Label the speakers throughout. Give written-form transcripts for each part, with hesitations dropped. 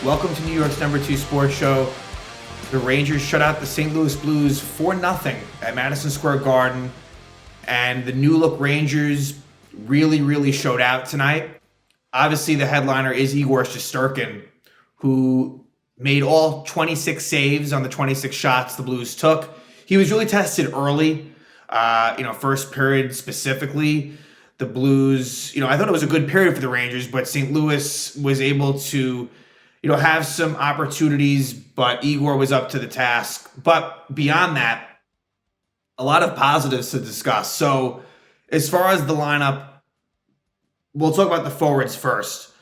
Speaker 1: Welcome to New York's #2 sports show. The Rangers shut out the St. Louis Blues 4-0 at Madison Square Garden. And the new look Rangers really showed out tonight. Obviously, the headliner is Igor Shesterkin, who made all 26 saves on the 26 shots the Blues took. He was really tested early, first period specifically. The Blues, I thought it was a good period for the Rangers, but St. Louis was able to have some opportunities, but Igor was up to the task. But beyond that, a lot of positives to discuss. So as far as the lineup, we'll talk about the forwards first.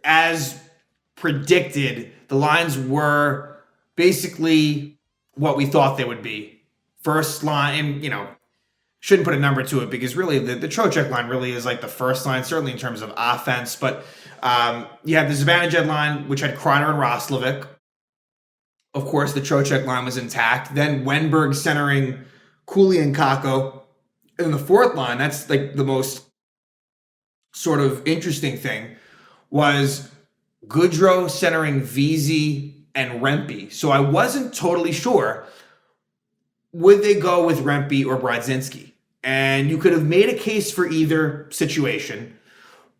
Speaker 1: As predicted, the lines were basically what we thought they would be. First line, shouldn't put a number to it because really the Trocheck line really is like the first line, certainly in terms of offense. But you have the Zibanejad line, which had Kreider and Roslovic. Of course, the Trocheck line was intact. Then Wennberg centering Cooley and Kakko. And the fourth line, that's like the most sort of interesting thing, was Goodrow centering Vesey and Rempe. So I wasn't totally sure, would they go with Rempe or Brodzinski? And you could have made a case for either situation,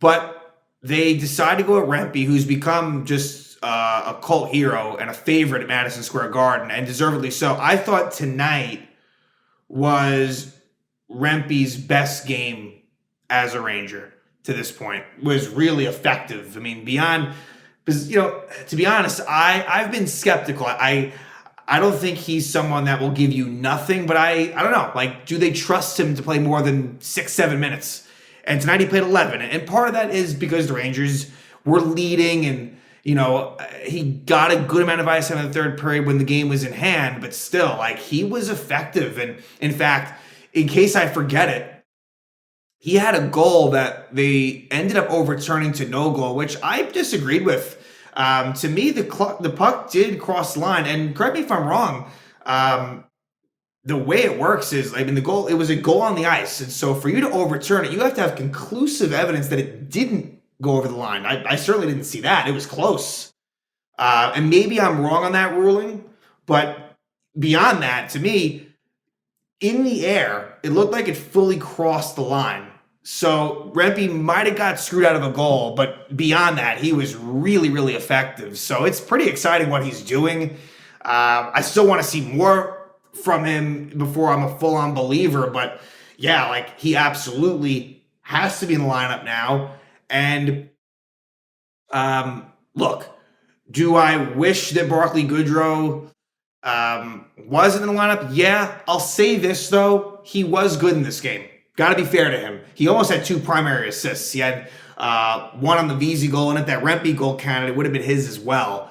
Speaker 1: but they decided to go with Rempe, who's become just a cult hero and a favorite at Madison Square Garden, and deservedly so. I thought tonight was Rempe's best game as a Ranger to this point. Was really effective. I mean, because to be honest, I've been skeptical. I don't think he's someone that will give you nothing, but I don't know. Like, do they trust him to play more than 6-7 minutes? And tonight he played 11. And part of that is because the Rangers were leading and, he got a good amount of ice in the third period when the game was in hand, but still, he was effective. And in fact, in case I forget it, he had a goal that they ended up overturning to no goal, which I disagreed with. To me, the puck did cross the line, and correct me if I'm wrong. The way it works is, the goal, it was a goal on the ice, and so for you to overturn it, you have to have conclusive evidence that it didn't go over the line. I certainly didn't see that. It was close, and maybe I'm wrong on that ruling, but beyond that, to me, in the air, it looked like it fully crossed the line. So Rempe might have got screwed out of a goal, but beyond that, he was really effective. So it's pretty exciting what he's doing. I still want to see more from him before I'm a full-on believer, but yeah, he absolutely has to be in the lineup now. And look, do I wish that Barclay Goodrow wasn't in the lineup? Yeah, I'll say this though, he was good in this game. Got to be fair to him. He almost had 2 primary assists. He had one on the Vesey goal, and if that Rempe goal counted, it would have been his as well.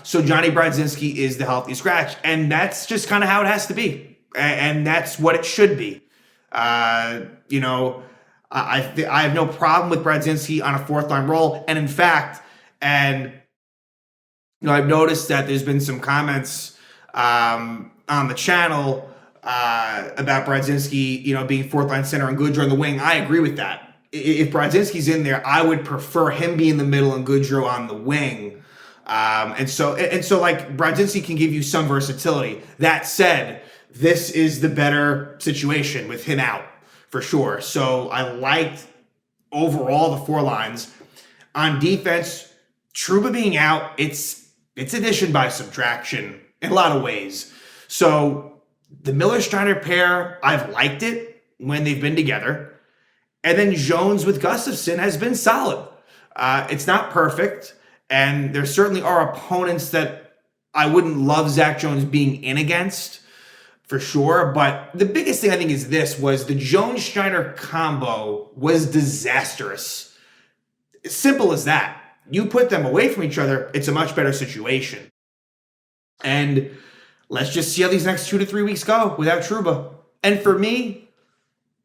Speaker 1: So Johnny Brodzinski is the healthy scratch, and that's just kind of how it has to be, and that's what it should be. I have no problem with Brodzinski on a fourth line role, and in fact, I've noticed that there's been some comments on the channel about Brodzinski, being fourth line center and Goodrow in the wing. I agree with that. If Brodzinski's in there, I would prefer him be in the middle and Goodrow on the wing. And so Brodzinski can give you some versatility. That said, this is the better situation with him out for sure. So I liked overall the 4 lines. On defense, Trouba being out, it's addition by subtraction in a lot of ways. So the Miller-Strider pair, I've liked it when they've been together. And then Jones with Gustafsson has been solid. It's not perfect, and there certainly are opponents that I wouldn't love Zach Jones being in against, for sure. But the biggest thing I think is the Jones-Schneider combo was disastrous. Simple as that. You put them away from each other, it's a much better situation. And let's just see how these next 2 to 3 weeks go without Trouba. And for me,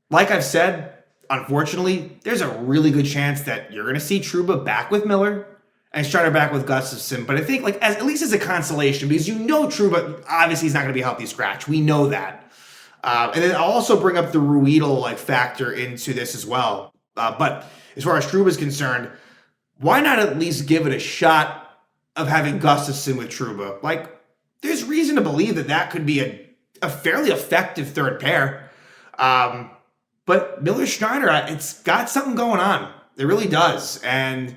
Speaker 1: like I've said, unfortunately, there's a really good chance that you're going to see Trouba back with Miller and Strider back with Gustafsson. But I think, at least as a consolation, because Trouba, obviously he's not going to be a healthy scratch. We know that. And then I'll also bring up the Ruedel factor into this as well. But as far as Trouba is concerned, why not at least give it a shot of having Gustafson with Trouba? Like, there's reason to believe that that could be a fairly effective third pair. But Miller Schneider, it's got something going on. It really does. And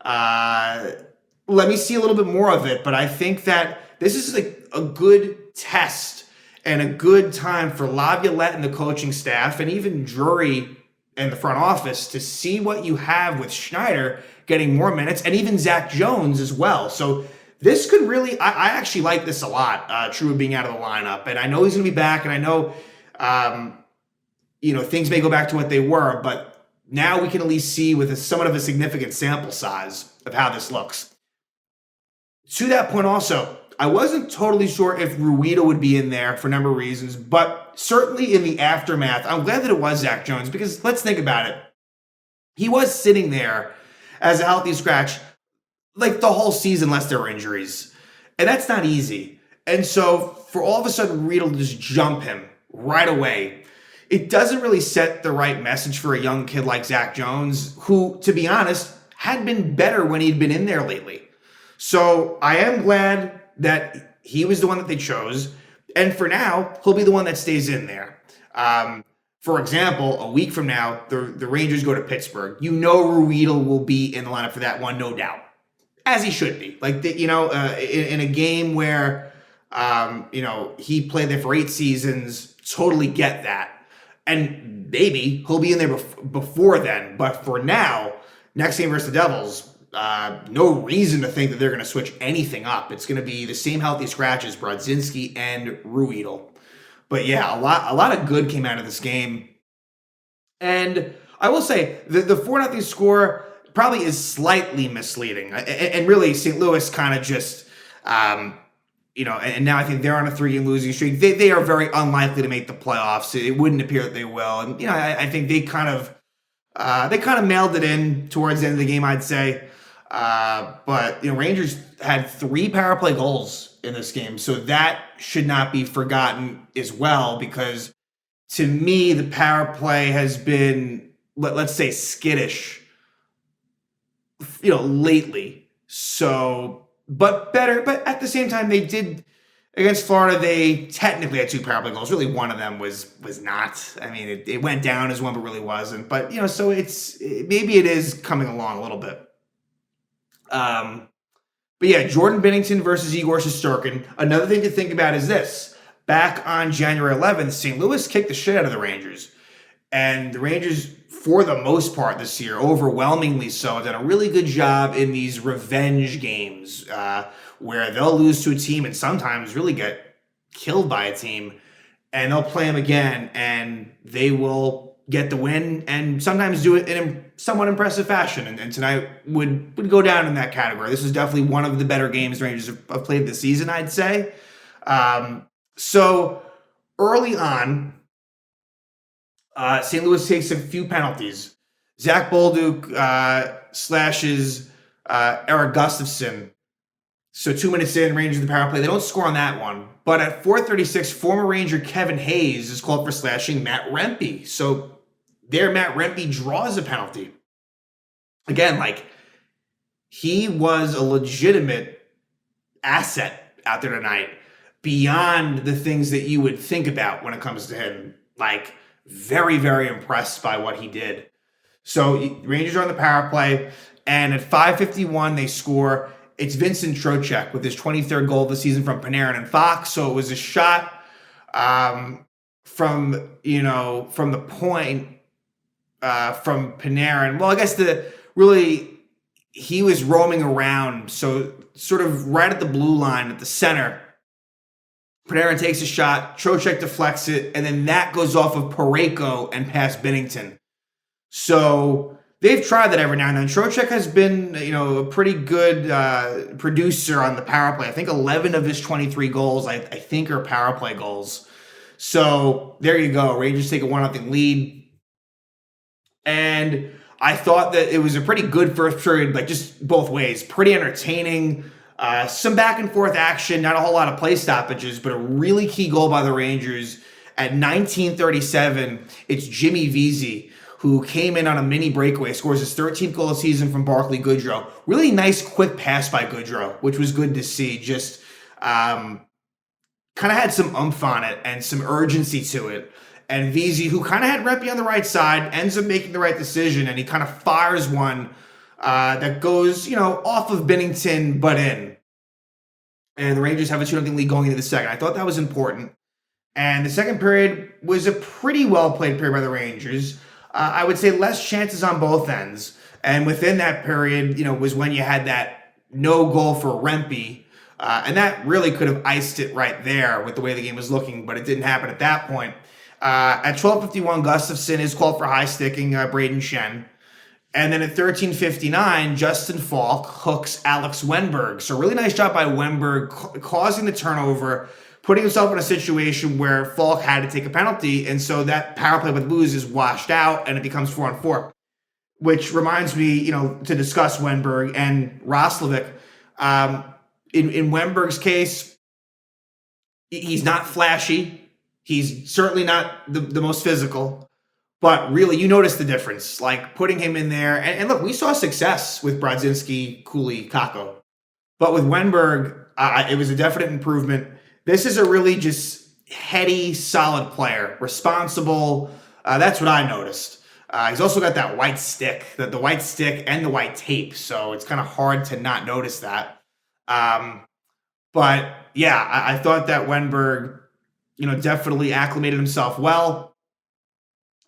Speaker 1: let me see a little bit more of it. But I think that this is like a good test and a good time for Laviolette and the coaching staff and even Drury and the front office to see what you have with Schneider getting more minutes and even Zach Jones as well. So this could really, I actually like this a lot, Trouba being out of the lineup. And I know he's going to be back, and I know, things may go back to what they were, but now we can at least see with somewhat of a significant sample size of how this looks. To that point also, I wasn't totally sure if Rueda would be in there for a number of reasons, but certainly in the aftermath, I'm glad that it was Zach Jones, because let's think about it. He was sitting there as a healthy scratch like the whole season, unless there were injuries. And that's not easy. And so for all of a sudden Riedel to just jump him right away, it doesn't really set the right message for a young kid like Zach Jones, who, to be honest, had been better when he'd been in there lately. So I am glad that he was the one that they chose. And for now, he'll be the one that stays in there. For example, a week from now, the Rangers go to Pittsburgh. Ruedel will be in the lineup for that one, no doubt. As he should be. Like, in a game where, he played there for 8 seasons, totally get that. And maybe he'll be in there before then. But for now, next game versus the Devils, no reason to think that they're going to switch anything up. It's going to be the same healthy scratches, Brodzinski and Ruedel. But yeah, a lot of good came out of this game. And I will say, the 4-0 score probably is slightly misleading. And really, St. Louis kind of just, and now I think they're on a 3-game losing streak. They are very unlikely to make the playoffs. It wouldn't appear that they will. And, I think they kind of mailed it in towards the end of the game, I'd say. But, Rangers had 3 power play goals in this game. So that should not be forgotten as well, because to me, the power play has been, let's say, skittish, lately. So, but better. But at the same time, they did, against Florida, they technically had 2 power play goals. Really, one of them was not. I mean, it went down as one, but really wasn't. But, so maybe it is coming along a little bit. But yeah, Jordan Binnington versus Igor Shesterkin. Another thing to think about is this. Back on January 11th, St. Louis kicked the shit out of the Rangers. And the Rangers, for the most part this year, overwhelmingly so, have done a really good job in these revenge games where they'll lose to a team and sometimes really get killed by a team. And they'll play them again, and they will get the win and sometimes do it in a somewhat impressive fashion. And tonight would go down in that category. This is definitely one of the better games the Rangers have played this season, I'd say. So early on, St. Louis takes a few penalties. Zach Bolduc slashes Eric Gustafson. So 2 minutes in, Rangers the power play. They don't score on that one. But at 4:36, former Ranger Kevin Hayes is called for slashing Matt Rempe. So there, Matt Rempe draws a penalty. Again, he was a legitimate asset out there tonight beyond the things that you would think about when it comes to him. Very, very impressed by what he did. So Rangers are on the power play, and at 5:51, they score. It's Vincent Trocheck with his 23rd goal of the season from Panarin and Fox. So it was a shot from the point from Panarin. Well, I guess he was roaming around. So sort of right at the blue line at the center. Panarin takes a shot, Trocheck deflects it, and then that goes off of Parayko and past Binnington. So they've tried that every now and then. Trocheck has been, a pretty good producer on the power play. I think 11 of his 23 goals, I think, are power play goals. So there you go. Rangers take a 1-0 lead. And I thought that it was a pretty good first period, just both ways. Pretty entertaining. Some back and forth action, not a whole lot of play stoppages, but a really key goal by the Rangers at 19:37. It's Jimmy Vesey, who came in on a mini breakaway, scores his 13th goal of the season from Barclay Goodrow. Really nice quick pass by Goodrow, which was good to see. Just kind of had some oomph on it and some urgency to it. And Vesey, who kind of had Rempe on the right side, ends up making the right decision, and he kind of fires one that goes, off of Binnington but in. And the Rangers have a 2-0 lead going into the second. I thought that was important. And the second period was a pretty well-played period by the Rangers. I would say less chances on both ends. And within that period, was when you had that no goal for Rempe. And that really could have iced it right there with the way the game was looking, but it didn't happen at that point. At 12:51, Gustafsson is called for high-sticking Braden Shen. And then at 13:59, Justin Falk hooks Alex Wennberg. So really nice job by Wennberg causing the turnover, putting himself in a situation where Falk had to take a penalty. And so that power play with the Blues is washed out and it becomes 4-on-4. Which reminds me, to discuss Wennberg and Roslovic. In Wennberg's case, he's not flashy. He's certainly not the most physical. But really, you notice the difference, like putting him in there. And look, we saw success with Brodzinski, Cooley, Kakko. But with Wennberg, it was a definite improvement. This is a really just heady, solid player, responsible. That's what I noticed. He's also got that white stick, the white stick and the white tape. So it's kind of hard to not notice that. But yeah, I thought that Wennberg, definitely acclimated himself well.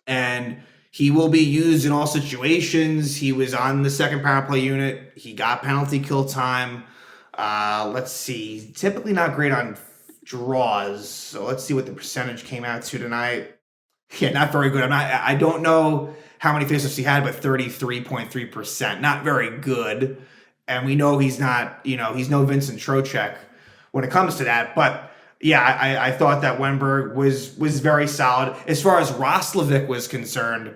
Speaker 1: And he will be used in all situations. He was on the second power play unit. He got penalty kill time. Let's see. Typically not great on draws. So let's see what the percentage came out to tonight. Yeah, not very good. I don't know how many faceoffs he had, but 33.3%. Not very good. And we know he's not, he's no Vincent Trocheck when it comes to that. But yeah, I thought that Wennberg was very solid. As far as Roslovic was concerned,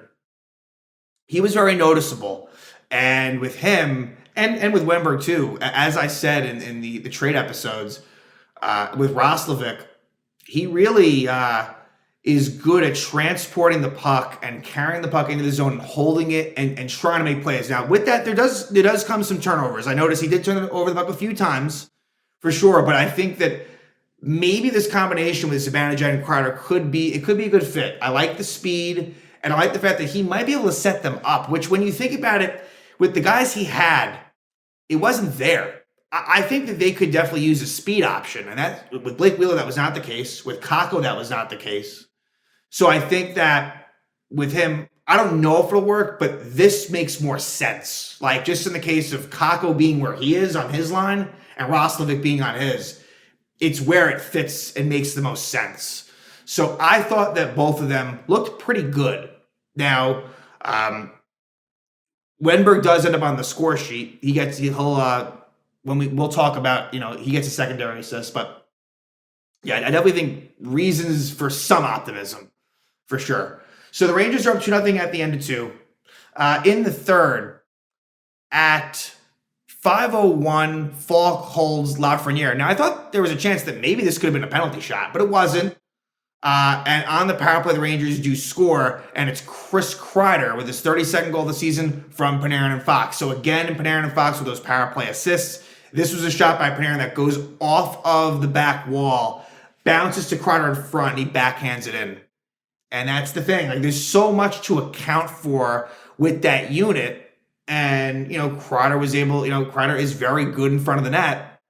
Speaker 1: he was very noticeable. And with him, and with Wennberg too, as I said in the trade episodes, with Roslovic, he really is good at transporting the puck and carrying the puck into the zone and holding it and trying to make plays. Now, with that, there does come some turnovers. I noticed he did turn over the puck a few times, for sure, but I think that maybe this combination with Zibanejad and Kreider could be a good fit. I like the speed, and I like the fact that he might be able to set them up, which when you think about it, with the guys he had, it wasn't there. I think that they could definitely use a speed option, and that with Blake Wheeler, that was not the case. With Kakko, that was not the case. So I think that with him, I don't know if it'll work, but this makes more sense. Like just in the case of Kakko being where he is on his line and Roslovic being on his, it's where it fits and makes the most sense. So I thought that both of them looked pretty good. Now, Wennberg does end up on the score sheet. We'll talk about, he gets a secondary assist, but yeah, I definitely think reasons for some optimism for sure. So the Rangers are up 2-0 at the end of 2. In the third, at 5:01, Falk holds Lafreniere. Now, I thought there was a chance that maybe this could have been a penalty shot, but it wasn't. And on the power play, the Rangers do score, and it's Chris Kreider with his 32nd goal of the season from Panarin and Fox. So again, Panarin and Fox with those power play assists. This was a shot by Panarin that goes off of the back wall, bounces to Kreider in front, and he backhands it in. And that's the thing. Like, there's so much to account for with that unit. And, Kreider is very good in front of the net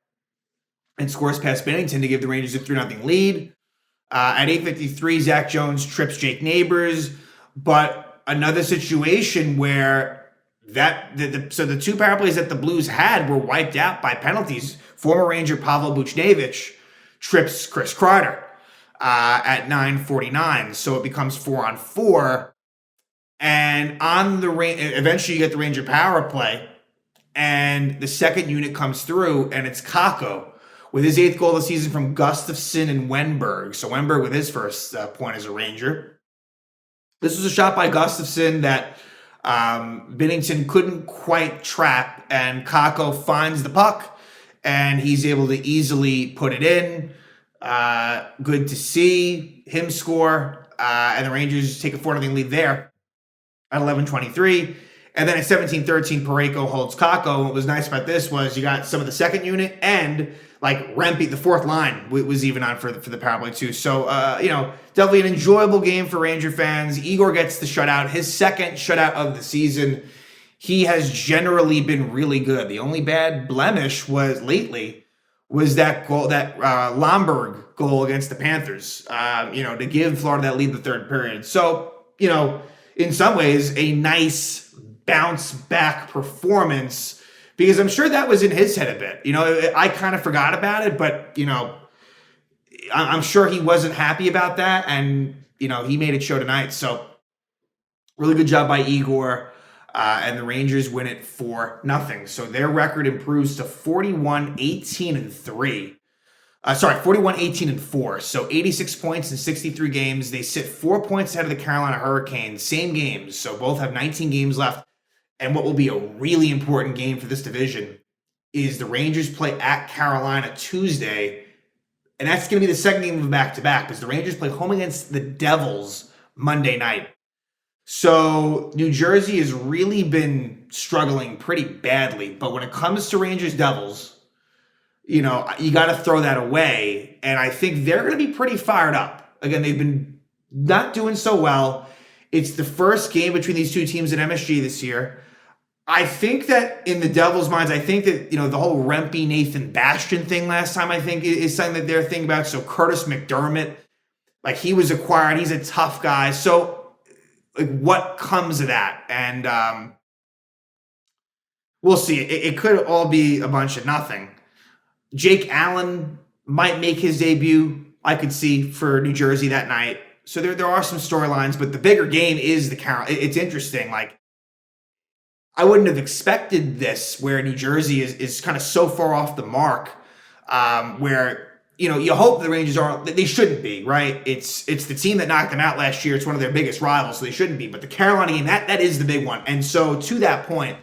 Speaker 1: and scores past Binnington to give the Rangers a 3-0 lead. At 8:53, Zach Jones trips Jake Neighbors. But another situation where the two power plays that the Blues had were wiped out by penalties. Former Ranger Pavel Buchnevich trips Chris Kreider at 9:49. So it becomes 4-on-4. And eventually you get the Ranger power play, and the second unit comes through, and it's Kakko with his 8th goal of the season from Gustafsson and Wennberg. So Wennberg with his first point as a Ranger. This was a shot by Gustafsson that Binnington couldn't quite trap, and Kakko finds the puck, and he's able to easily put it in. Good to see him score, and the Rangers take a 4-0 lead there. at 11:23. And then at 17-13, Parayko holds Kako. And what was nice about this was you got some of the second unit and like Rempe, the fourth line, was even on for the power play too. So, definitely an enjoyable game for Ranger fans. Igor gets the shutout, his second shutout of the season. He has generally been really good. The only bad blemish was that goal, that Lomberg goal against the Panthers, to give Florida that lead in the third period. So, in some ways, a nice bounce back performance, because I'm sure that was in his head a bit. I kind of forgot about it, but, I'm sure he wasn't happy about that. And, he made it show tonight. So really good job by Igor. And the Rangers win it 4-0. So their record improves to 41-18-3. 41-18-4. So 86 points in 63 games. They sit 4 points ahead of the Carolina Hurricanes. Same games. So both have 19 games left. And what will be a really important game for this division is the Rangers play at Carolina Tuesday. And that's going to be the second game of back-to-back, because the Rangers play home against the Devils Monday night. So New Jersey has really been struggling pretty badly. But when it comes to Rangers Devils, you got to throw that away. And I think they're going to be pretty fired up. Again, they've been not doing so well. It's the first game between these two teams at MSG this year. I think that in the Devils' minds, the whole Rempe Nathan Bastian thing last time, I think, is something that they're thinking about. So Curtis McDermott, he was acquired. He's a tough guy. So what comes of that? And we'll see. It could all be a bunch of nothing. Jake Allen might make his debut, I could see, for New Jersey that night. So there are some storylines, but the bigger game is the Carolina. It's interesting. I wouldn't have expected this, where New Jersey is kind of so far off the mark, where you hope the Rangers aren't. They shouldn't be, right? It's the team that knocked them out last year. It's one of their biggest rivals, so they shouldn't be. But the Carolina game, that is the big one. And so to that point,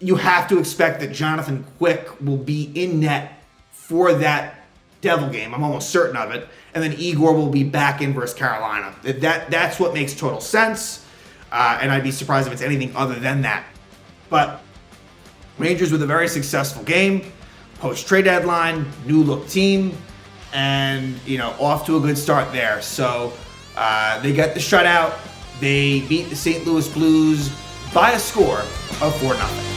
Speaker 1: you have to expect that Jonathan Quick will be in net for that Devil game. I'm almost certain of it. And then Igor will be back in versus Carolina. That's what makes total sense. And I'd be surprised if it's anything other than that. But Rangers with a very successful game, post-trade deadline, new look team, and, off to a good start there. So they get the shutout. They beat the St. Louis Blues by a score of 4-0.